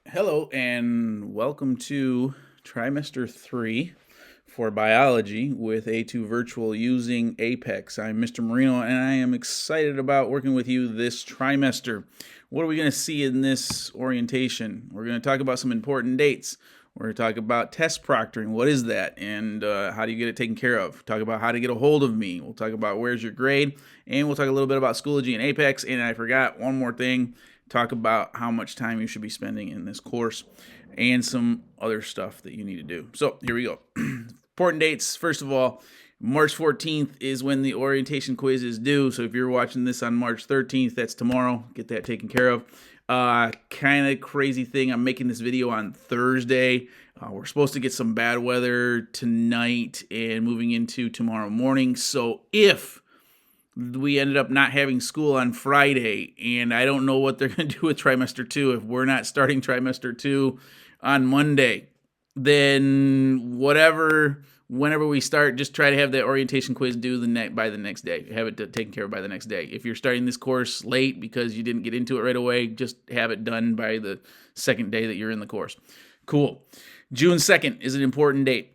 Hello and welcome to trimester 3 for biology with A2 Virtual using Apex. I'm Mr. Marino and I am excited about working with you this trimester. What are we going to see in this orientation? We're going to talk about some important dates. We're going to talk about test proctoring. What is that? And how do you get it taken care of? Talk about how to get a hold of me. We'll talk about where's your grade. And we'll talk a little bit about Schoology and Apex. And I forgot one more thing. Talk about how much time you should be spending in this course and some other stuff that you need to do. So here we go. Important dates. First of all, March 14th is when the orientation quiz is due. So if you're watching this on March 13th, that's tomorrow. Get that taken care of. Kind of crazy thing. I'm making this video on Thursday. We're supposed to get some bad weather tonight and moving into tomorrow morning. So if we ended up not having school on Friday, and I don't know what they're going to do with trimester 2 if we're not starting trimester 2 on Monday. Then whenever we start, just try to have that orientation quiz due by the next day. Have it taken care of by the next day. If you're starting this course late because you didn't get into it right away, just have it done by the second day that you're in the course. Cool. June 2nd is an important date.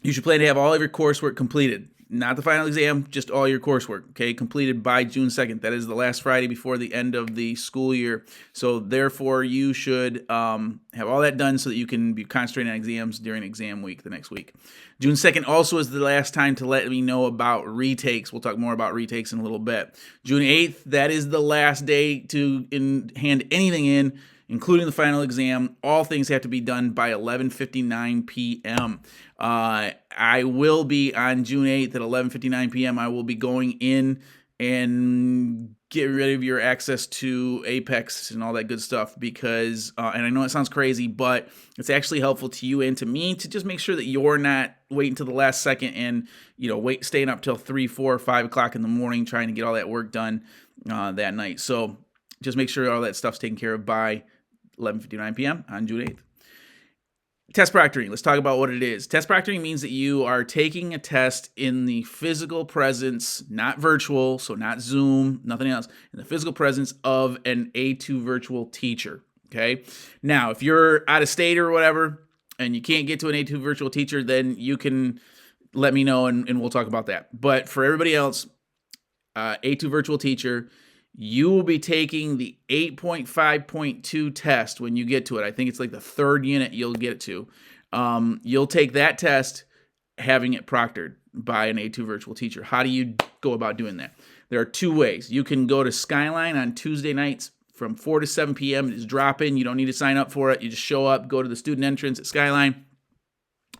You should plan to have all of your coursework completed. Not the final exam, just all your coursework, okay, completed by June 2nd. That is the last Friday before the end of the school year. So therefore, you should have all that done so that you can be concentrating on exams during exam week the next week. June 2nd also is the last time to let me know about retakes. We'll talk more about retakes in a little bit. June 8th, that is the last day to hand anything in, including the final exam. All things have to be done by 11:59 p.m. I will be on June 8th at 11:59 p.m. I will be going in and getting rid of your access to Apex and all that good stuff because, and I know it sounds crazy, but it's actually helpful to you and to me to just make sure that you're not waiting till the last second and, staying up till 3, 4, 5 o'clock in the morning trying to get all that work done that night. So just make sure all that stuff's taken care of by 11:59 p.m. on June 8th. Test proctoring. Let's talk about what it is. Test proctoring means that you are taking a test in the physical presence, not virtual, so not Zoom, nothing else, in the physical presence of an A2 virtual teacher, okay? Now, if you're out of state or whatever, and you can't get to an A2 virtual teacher, then you can let me know and we'll talk about that. But for everybody else, A2 virtual teacher, you will be taking the 8.5.2 test when you get to it. I think it's like the third unit you'll get to. You'll take that test having it proctored by an A2 virtual teacher. How do you go about doing that? There are two ways. You can go to Skyline on Tuesday nights from 4 to 7 p.m. It's drop-in. You don't need to sign up for it. You just show up, go to the student entrance at Skyline,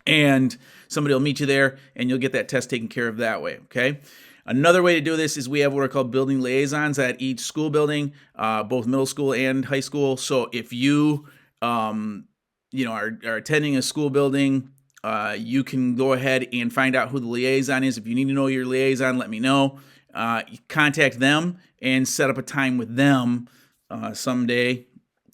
and somebody will meet you there, and you'll get that test taken care of that way, okay? Another way to do this is we have what are called building liaisons at each school building, both middle school and high school. So if you, are attending a school building, you can go ahead and find out who the liaison is. If you need to know your liaison, let me know. Contact them and set up a time with them someday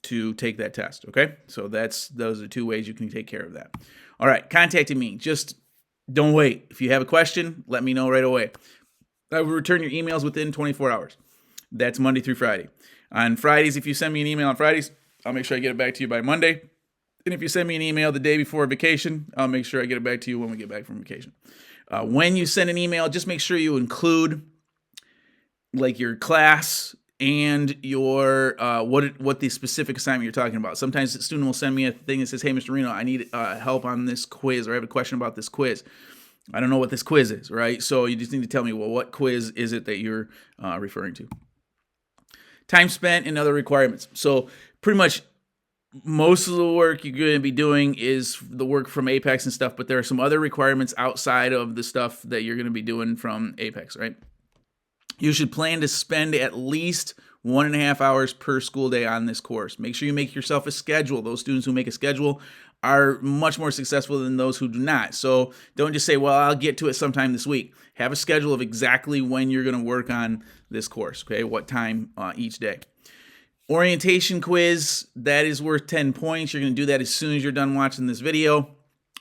to take that test. Okay, so those are two ways you can take care of that. All right, contacting me. Just don't wait. If you have a question, let me know right away. I will return your emails within 24 hours. That's Monday through Friday. On Fridays, if you send me an email on Fridays, I'll make sure I get it back to you by Monday. And if you send me an email the day before vacation, I'll make sure I get it back to you when we get back from vacation. When you send an email, just make sure you include like your class and your what the specific assignment you're talking about. Sometimes a student will send me a thing that says, "Hey, Mr. Reno, I need help on this quiz, or I have a question about this quiz. I don't know what this quiz is," right? So you just need to tell me, well, what quiz is it that you're referring to? Time spent and other requirements. So pretty much most of the work you're going to be doing is the work from Apex and stuff, but there are some other requirements outside of the stuff that you're going to be doing from Apex, right? You should plan to spend at least 1.5 hours per school day on this course. Make sure you make yourself a schedule. Those students who make a schedule are much more successful than those who do not. So don't just say, well, I'll get to it sometime this week. Have a schedule of exactly when you're going to work on this course, okay? What time each day. Orientation quiz, that is worth 10 points. You're going to do that as soon as you're done watching this video.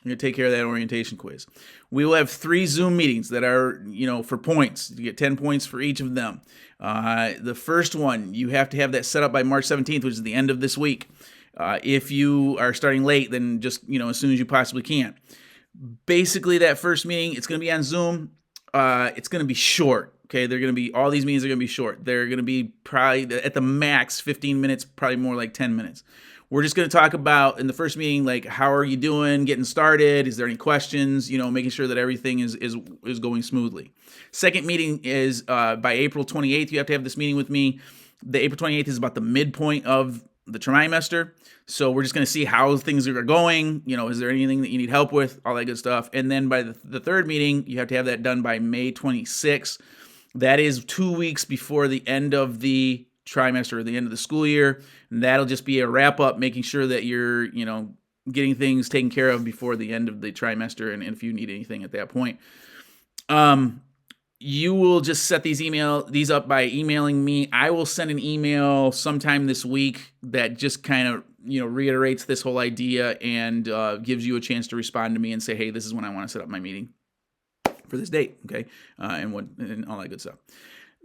You're going to take care of that orientation quiz. We will have 3 Zoom meetings that are, for points. You get 10 points for each of them. The first one, you have to have that set up by March 17th, which is the end of this week. If you are starting late, then just, as soon as you possibly can. Basically, that first meeting, it's going to be on Zoom. It's going to be short. Okay, all these meetings are going to be short. They're going to be probably at the max 15 minutes, probably more like 10 minutes. We're just going to talk about in the first meeting, like, how are you doing, getting started? Is there any questions? Making sure that everything is going smoothly. Second meeting is by April 28th. You have to have this meeting with me. The April 28th is about the midpoint of the trimester. So we're just going to see how things are going. Is there anything that you need help with? All that good stuff. And then by the third meeting, you have to have that done by May 26th. That is 2 weeks before the end of the trimester or the end of the school year. And that'll just be a wrap up, making sure that you're, getting things taken care of before the end of the trimester. And if you need anything at that point, you will just set these up by emailing me. I will send an email sometime this week that just kind of, reiterates this whole idea and gives you a chance to respond to me and say, hey, this is when I want to set up my meeting for this date. Okay. And all that good stuff.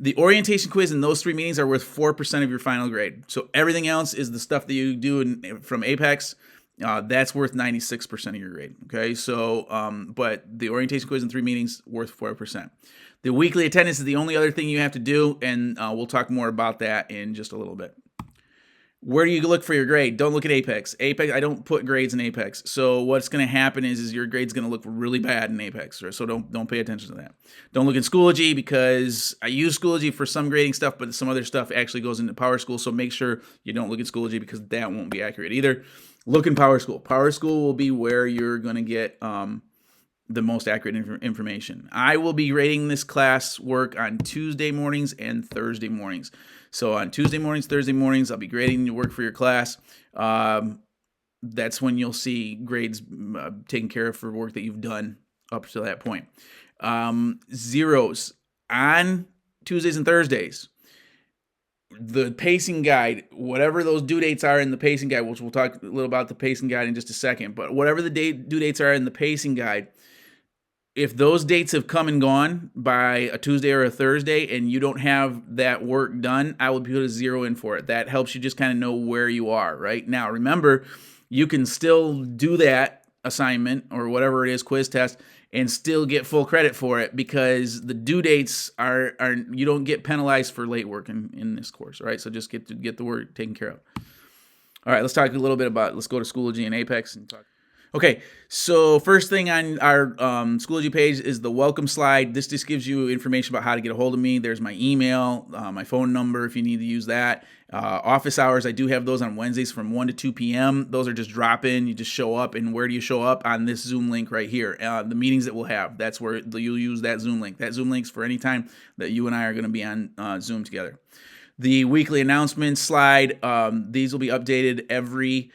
The orientation quiz in those 3 meetings are worth 4% of your final grade. So everything else is the stuff that you do from Apex. That's worth 96% of your grade. Okay. So, but the orientation quiz in 3 meetings worth 4%. The weekly attendance is the only other thing you have to do. And we'll talk more about that in just a little bit. Where do you look for your grade? Don't look at Apex. I don't put grades in Apex. So what's going to happen is your grade's going to look really bad in Apex. So don't pay attention to that. Don't look in Schoology, because I use Schoology for some grading stuff, but some other stuff actually goes into PowerSchool. So make sure you don't look at Schoology, because that won't be accurate either. Look in PowerSchool. PowerSchool will be where you're going to get the most accurate information. I will be grading this class work on Tuesday mornings and Thursday mornings. So on Tuesday mornings, Thursday mornings, I'll be grading your work for your class. That's when you'll see grades taken care of for work that you've done up to that point. Zeros on Tuesdays and Thursdays. The pacing guide, whatever those due dates are in the pacing guide, which we'll talk a little about the pacing guide in just a second, but whatever the due dates are in the pacing guide, if those dates have come and gone by a Tuesday or a Thursday and you don't have that work done, I will put a 0 in for it. That helps you just kind of know where you are, right? Now, remember, you can still do that assignment or whatever it is, quiz test, and still get full credit for it, because the due dates are you don't get penalized for late work in this course, right? So just get the work taken care of. All right, let's talk a little bit about, let's go to Schoology and Apex and talk. Okay, so first thing on our Schoology page is the welcome slide. This just gives you information about how to get a hold of me. There's my email, my phone number if you need to use that. Office hours, I do have those on Wednesdays from 1 to 2 p.m. Those are just drop-in. You just show up, and where do you show up? On this Zoom link right here. The meetings that we'll have, that's where you'll use that Zoom link. That Zoom link's for any time that you and I are going to be on Zoom together. The weekly announcements slide, these will be updated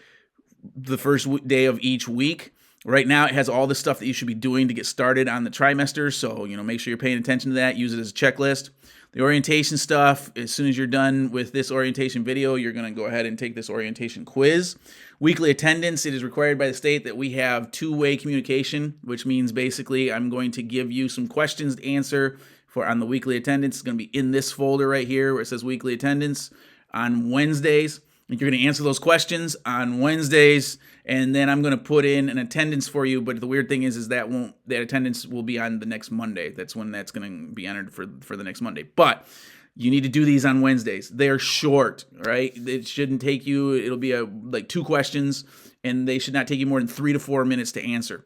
the first day of each week. Right now, it has all the stuff that you should be doing to get started on the trimester. So, make sure you're paying attention to that. Use it as a checklist. The orientation stuff, as soon as you're done with this orientation video, you're going to go ahead and take this orientation quiz. Weekly attendance, it is required by the state that we have two-way communication, which means basically I'm going to give you some questions to answer on the weekly attendance. It's going to be in this folder right here where it says weekly attendance on Wednesdays. You're going to answer those questions on Wednesdays, and then I'm going to put in an attendance for you. But the weird thing is that attendance will be on the next Monday. That's when that's going to be entered for the next Monday. But you need to do these on Wednesdays. They're short, right? It shouldn't take you. It'll be like 2 questions, and they should not take you more than 3 to 4 minutes to answer.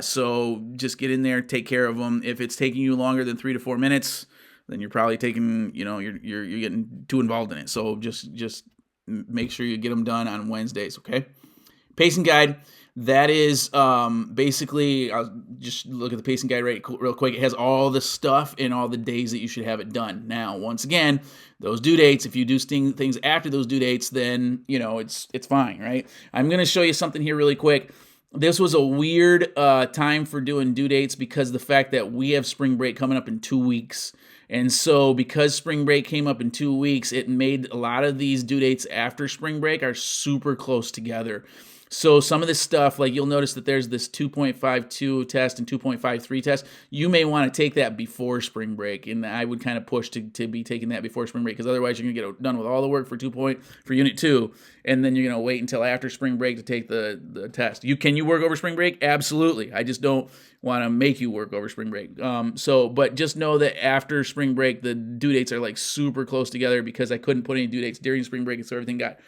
So just get in there, take care of them. If it's taking you longer than 3 to 4 minutes, then you're probably taking, you're getting too involved in it. So just make sure you get them done on Wednesdays, okay? Pacing guide, that is basically, I'll just look at the pacing guide real quick. It has all the stuff and all the days that you should have it done. Now, once again, those due dates, if you do things after those due dates, then, it's fine, right? I'm going to show you something here really quick. This was a weird time for doing due dates because of the fact that we have spring break coming up in 2 weeks. And so because spring break came up in 2 weeks, it made a lot of these due dates after spring break are super close together. So some of this stuff, like you'll notice that there's this 2.52 test and 2.53 test. You may want to take that before spring break, and I would kind of push to be taking that before spring break, because otherwise you're going to get done with all the work for for Unit 2, and then you're going to wait until after spring break to take the test. Can you work over spring break? Absolutely. I just don't want to make you work over spring break. But just know that after spring break, the due dates are like super close together, because I couldn't put any due dates during spring break, and so everything got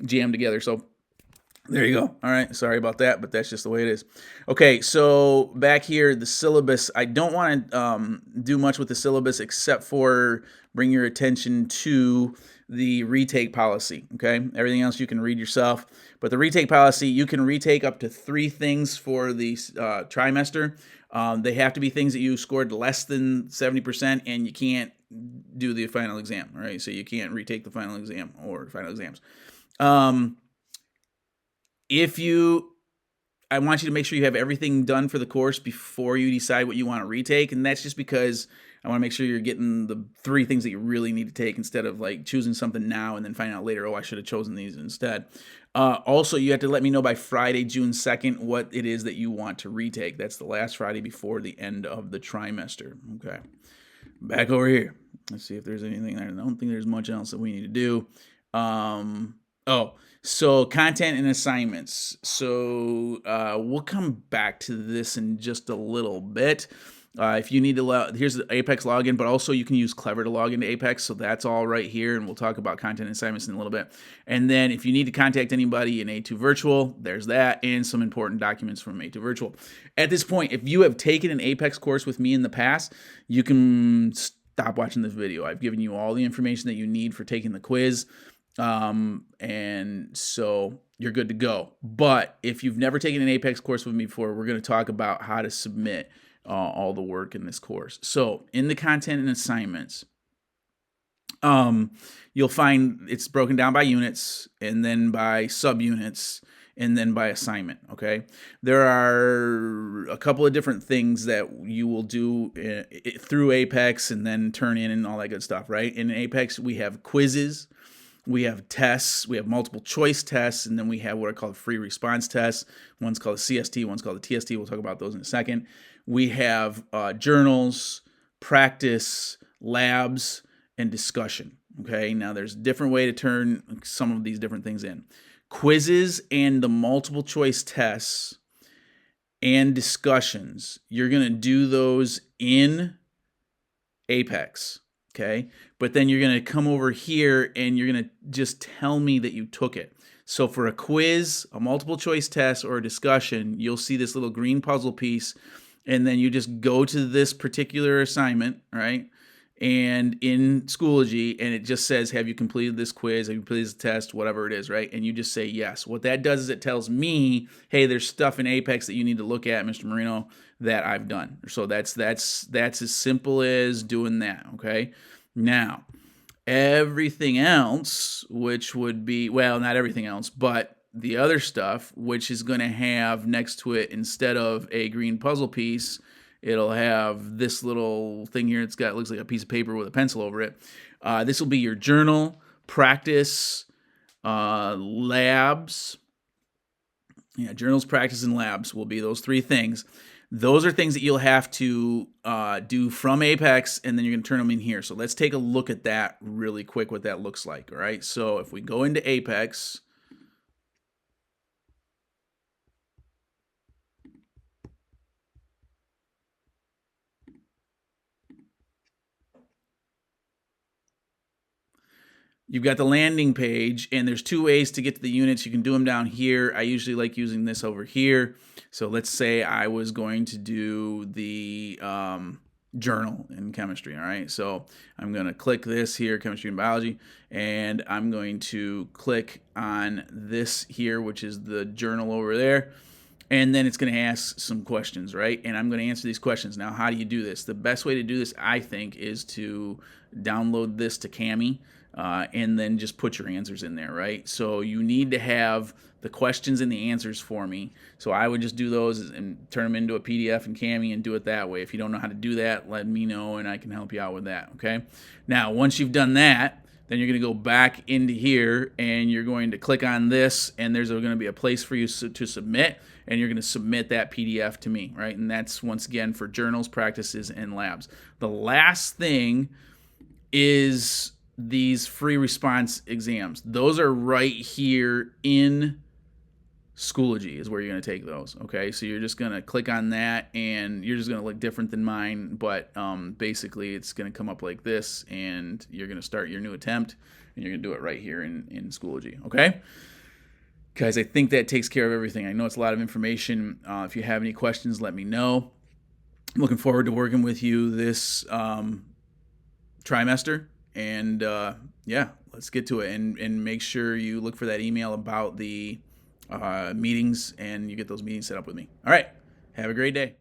jammed together. So there you go. All right. Sorry about that, but that's just the way it is. Okay. So back here, the syllabus. I don't want to do much with the syllabus except for bring your attention to the retake policy. Okay. Everything else you can read yourself. But the retake policy, you can retake up to 3 things for the trimester. They have to be things that you scored less than 70%, and you can't do the final exam. All right. So you can't retake the final exam or final exams. I want you to make sure you have everything done for the course before you decide what you want to retake, and that's just because I want to make sure you're getting the 3 things that you really need to take, instead of like choosing something now and then finding out later, oh, I should have chosen these instead. Also, you have to let me know by Friday, June 2nd, what it is that you want to retake. That's the last Friday before the end of the trimester. Okay, back over here. Let's see if there's anything there. I don't think there's much else that we need to do. So content and assignments. So we'll come back to this in just a little bit. If you need to, here's the Apex login, but also you can use Clever to log into Apex. So that's all right here, and we'll talk about content and assignments in a little bit. And then if you need to contact anybody in A2 Virtual, there's that, and some important documents from A2 Virtual. At this point, if you have taken an Apex course with me in the past, you can stop watching this video. I've given you all the information that you need for taking the quiz. And so you're good to go. But if you've never taken an Apex course with me before, we're going to talk about how to submit all the work in this course. So in the content and assignments, you'll find it's broken down by units, and then by subunits, and then by assignment. Okay. There are a couple of different things that you will do through Apex and then turn in and all that good stuff, right? In Apex, we have quizzes. We have tests, we have multiple choice tests, and then we have what are called free response tests. One's called a CST, one's called a TST. We'll talk about those in a second. We have journals, practice, labs, and discussion. Okay, now there's a different way to turn some of these different things in. Quizzes and the multiple choice tests and discussions, you're going to do those in Apex. Okay, but then you're going to come over here and you're going to just tell me that you took it. So for a quiz, a multiple choice test, or a discussion, you'll see this little green puzzle piece, and then you just go to this particular assignment, right? And in Schoology, and it just says, have you completed this quiz? Have you completed this test? Whatever it is, right? And you just say yes. What that does is it tells me, hey, there's stuff in Apex that you need to look at, Mr. Marino, that I've done. So that's as simple as doing that, okay? Now, everything else, which would be, well, not everything else, but the other stuff, which is going to have next to it, instead of a green puzzle piece, it'll have this little thing here. It looks like a piece of paper with a pencil over it. This will be your journal, practice, labs. Yeah, journals, practice, and labs will be those 3 things. Those are things that you'll have to do from Apex, and then you're going to turn them in here. So let's take a look at that really quick, what that looks like. All right, so if we go into Apex, you've got the landing page, and there's 2 ways to get to the units. You can do them down here. I usually like using this over here. So let's say I was going to do the journal in chemistry, all right? So I'm going to click this here, chemistry and biology, and I'm going to click on this here, which is the journal over there. And then it's going to ask some questions, right? And I'm going to answer these questions. Now, how do you do this? The best way to do this, I think, is to download this to Kami. And then just put your answers in there, right? So you need to have the questions and the answers for me. So I would just do those and turn them into a PDF in Kami and do it that way. If you don't know how to do that, let me know and I can help you out with that, okay? Now, once you've done that, Then you're going to go back into here and you're going to click on this, and there's going to be a place for you to submit, and you're going to submit that PDF to me, right? And that's, once again, for journals, practices, and labs. The last thing is these free response exams. Those are right here in Schoology is where you're going to take those. Okay, so you're just going to click on that, and you're just going to look different than mine, but basically it's going to come up like this, and you're going to start your new attempt, and you're going to do it right here in Schoology. Okay, guys, I think that takes care of everything. I know it's a lot of information. If you have any questions, let me know. I'm looking forward to working with you this trimester, and yeah, let's get to it, and make sure you look for that email about the meetings, and you get those meetings set up with me. All right, have a great day.